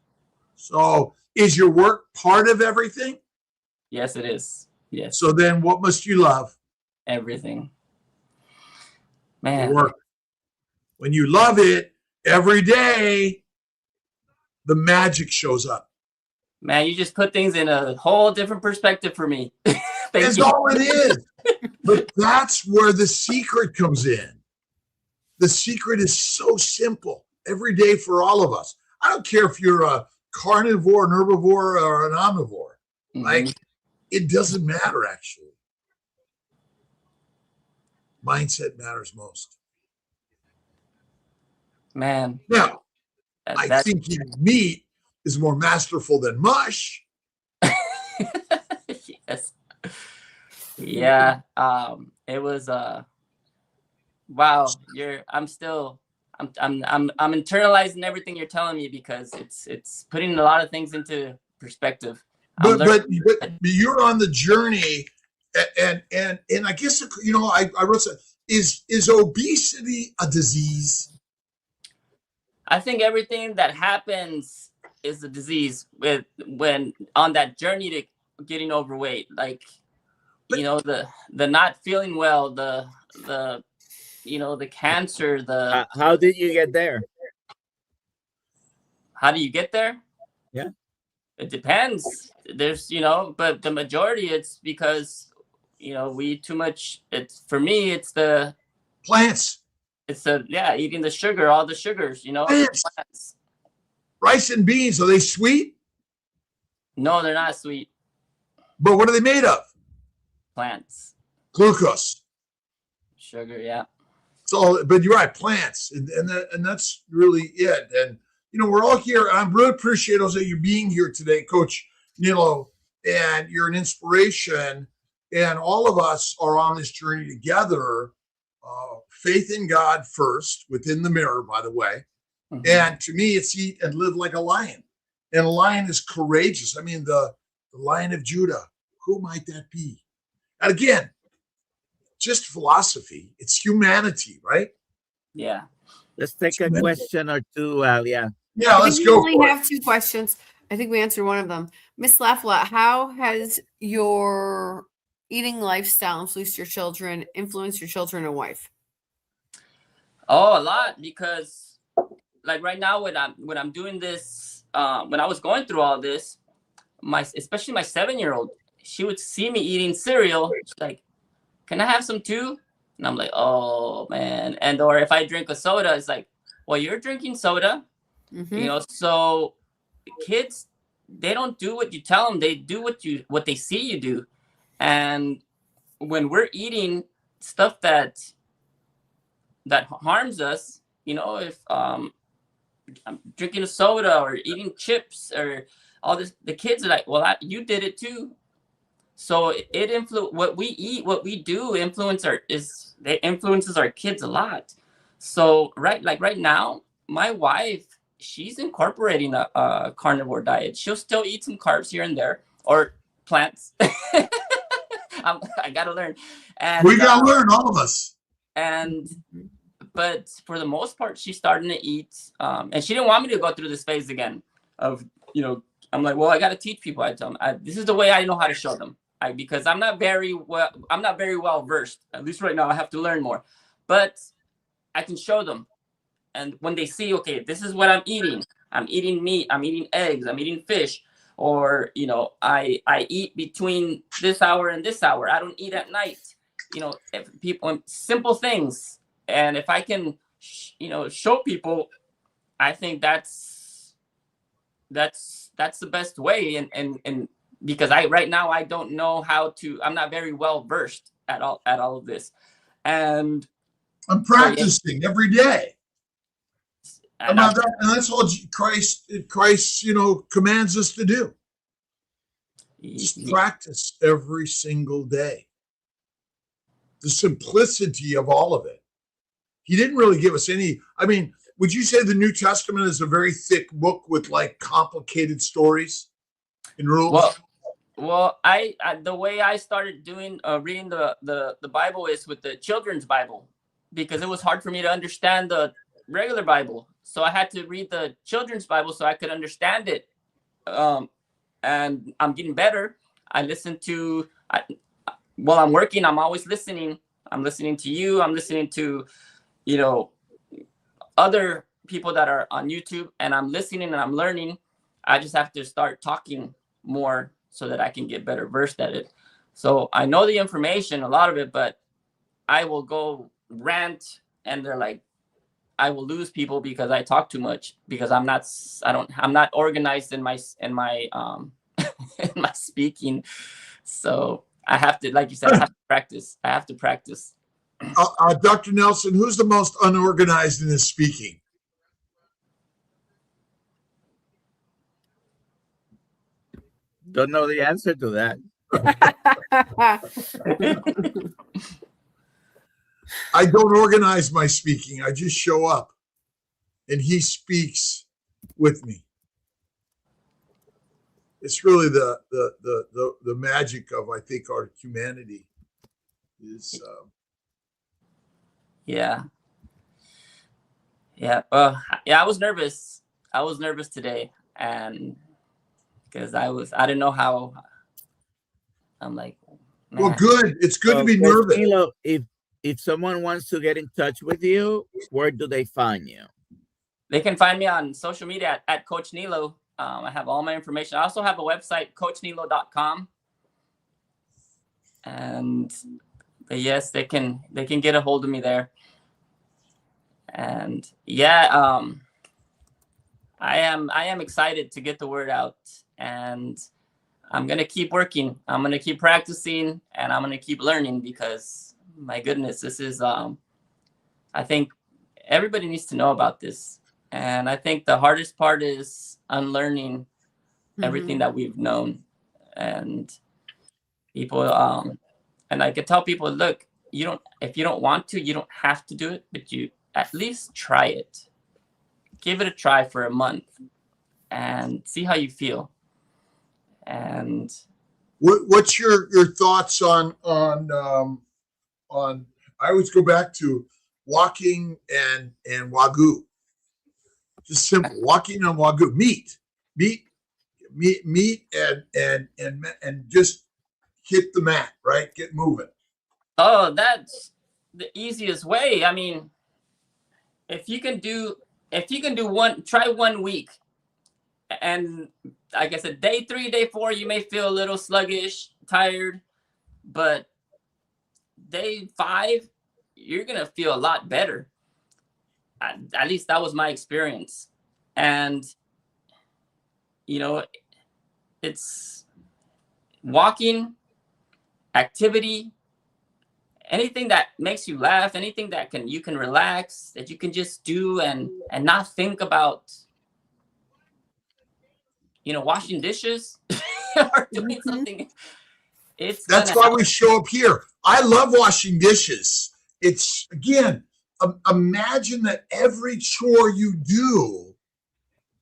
So is your work part of everything? Yes, it is. Yes. So then what must you love? Everything. The Man. work. When you love it every day, the magic shows up. Man, you just put things in a whole different perspective for me. That's all it is. But that's where the secret comes in. The secret is so simple every day for all of us. I don't care if you're a carnivore, an herbivore, or an omnivore. Mhm. Like, it doesn't matter, actually. Mindset matters most. Man. Now, I That's think meat is more masterful than mush. yes. Yeah. It was wow, I'm internalizing everything you're telling me, because it's putting a lot of things into perspective. But you're on the journey, and I guess, you know, I wrote some, is obesity a disease? I think everything that happens is a disease when on that journey to getting overweight. Like, you know, the not feeling well, the you know, the cancer, the How did you get there? how do you get there? Yeah. It depends. There's, you know, but the majority, it's because, you know, we eat too much. It's, for me, it's the Plants. it's the eating the sugar, all the sugars, you know. Plants. Rice and beans, are they sweet? No, they're not sweet. But what are they made of? Plants. Glucose. Sugar, yeah. So, but you're right, plants, and that's really it. And you know, we're all here. I'm really appreciate, Jose, you being here today, Coach Nilo, and you're an inspiration. And all of us are on this journey together. Faith in God first, within the mirror, by the way. Mhm. And to me, it's eat and live like a lion. And a lion is courageous. I mean, the Lion of Judah. Who might that be? And again, just philosophy. It's humanity, right? Yeah. Let's take a question or two, Alia. Yeah, I let's think we go only for it. have 2 questions. I think we answered one of them. Miss Lafla, how has your eating lifestyle influenced your children and wife? Oh, a lot, because like right now when I'm doing this, when I was going through all this, especially my 7-year-old, she would see me eating cereal. She's like, "Can I have some too?" And I'm like, "Oh man." And or if I drink a soda, it's like, "Well, you're drinking soda." Mm-hmm. You know, so kids, they don't do what you tell them, they do what they see you do. And when we're eating stuff that harms us, you know, if I'm drinking a soda or eating chips or all this, the kids are like, "Well, you did it too." So it influence what we eat, what we do it influences our kids a lot. So right now, my wife, she's incorporating a carnivore diet. She'll still eat some carbs here and there, or plants. I gotta learn. And We gotta learn, all of us. and but for the most part, she's starting to eat. And she didn't want me to go through this phase again of, you know, I'm like, well, I got to teach people. I tell them, this is the way I know how to show them. Because I'm not very well versed. At least right now, I have to learn more. But I can show them. And when they see, okay, this is what I'm eating meat, I'm eating eggs, I'm eating fish, or, you know, I eat between this hour and this hour. I don't eat at night. You know, if people, simple things. And if I can, you know, show people, I think that's the best way. And because right now I don't know how to. I'm not very well versed at all of this, and I'm practicing every day. and that's all Christ, you know, commands us to do. Just practice every single day. The simplicity of all of it. He didn't really give us any. I mean, would you say the New Testament is a very thick book with like complicated stories and rules? Well, I the way I started doing reading the Bible is with the children's Bible, because it was hard for me to understand the regular Bible. So I had to read the children's Bible so I could understand it. And I'm getting better. I while I'm working, I'm always listening. I'm listening to you. I'm listening to, other people that are on YouTube, and I'm listening and I'm learning. I just have to start talking more so that I can get better versed at it. So I know the information, a lot of it, but I will go rant, and they're like, I will lose people because I talk too much, because I'm not organized in my in my speaking. So I have to, like you said, I have to practice. I have to practice. Dr. Nelson, who's the most unorganized in his speaking? Don't know the answer to that. I don't organize my speaking. I just show up, and he speaks with me. It's really the magic of, I think, our humanity is. Yeah. Well, I was nervous. I was nervous today, and because I didn't know how. I'm like, man. Well, good. It's good to be nervous. Nilo, if someone wants to get in touch with you, where do they find you? They can find me on social media at Coach Nilo. I have all my information. I also have a website, coachnilo.com. And yes, they can get a hold of me there. And yeah, I am excited to get the word out, and I'm going to keep working. I'm going to keep practicing, and I'm going to keep learning, because my goodness, this is, I think everybody needs to know about this. And I think the hardest part is unlearning everything that we've known. And people, and I could tell people, look, if you don't want to, you don't have to do it, but you at least try it. Give it a try for a month and see how you feel. And what's your thoughts on I always go back to walking and Wagyu. Just simple, walking on Wagyu, meat and just hit the mat, right? Get moving. Oh, that's the easiest way. I mean, if you can do try 1 week, and like I said, day 3, day 4, you may feel a little sluggish, tired, but day 5, you're gonna feel a lot better. At least that was my experience. And it's walking, activity, anything that makes you laugh, anything that you can relax, that you can just do and not think about, washing dishes or doing something. That's why we show up here. I love washing dishes. It's, again, imagine that every chore you do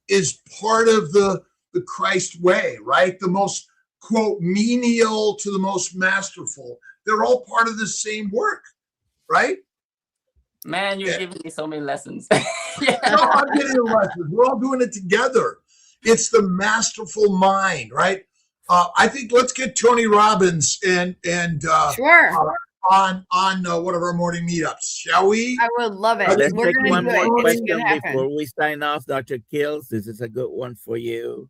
is part of the Christ way, right? The most, quote, menial to the most masterful. They're all part of the same work, right? Man, you're giving me so many lessons. No, I'm getting a lesson. We're all doing it together. It's the masterful mind, right? I think let's get Tony Robbins and Sure. On one of our morning meetups, shall we? I would love it. Let's We're take gonna one do more it. It's question gonna happen. before we sign off, Dr. Kiltz. This is a good one for you.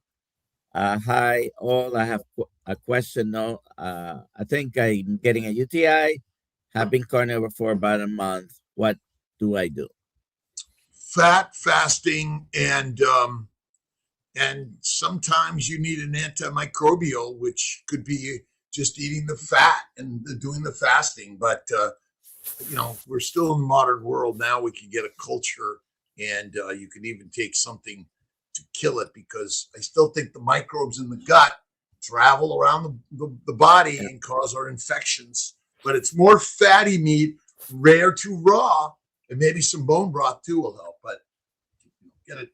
Hi, all. I have a question. No, I think I'm getting a UTI. Have been carnivore for about a month. What do I do? Fat fasting, and sometimes you need an antimicrobial, which could be just eating the fat and doing the fasting. But we're still in the modern world now. We can get a culture, and you can even take something to kill it, because I still think the microbes in the gut travel around the body and cause our infections. But it's more fatty meat, rare to raw, and maybe some bone broth too will help. But get a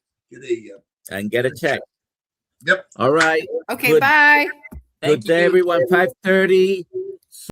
check. Yep. All right. Okay, bye. Good day, everyone. 5:30.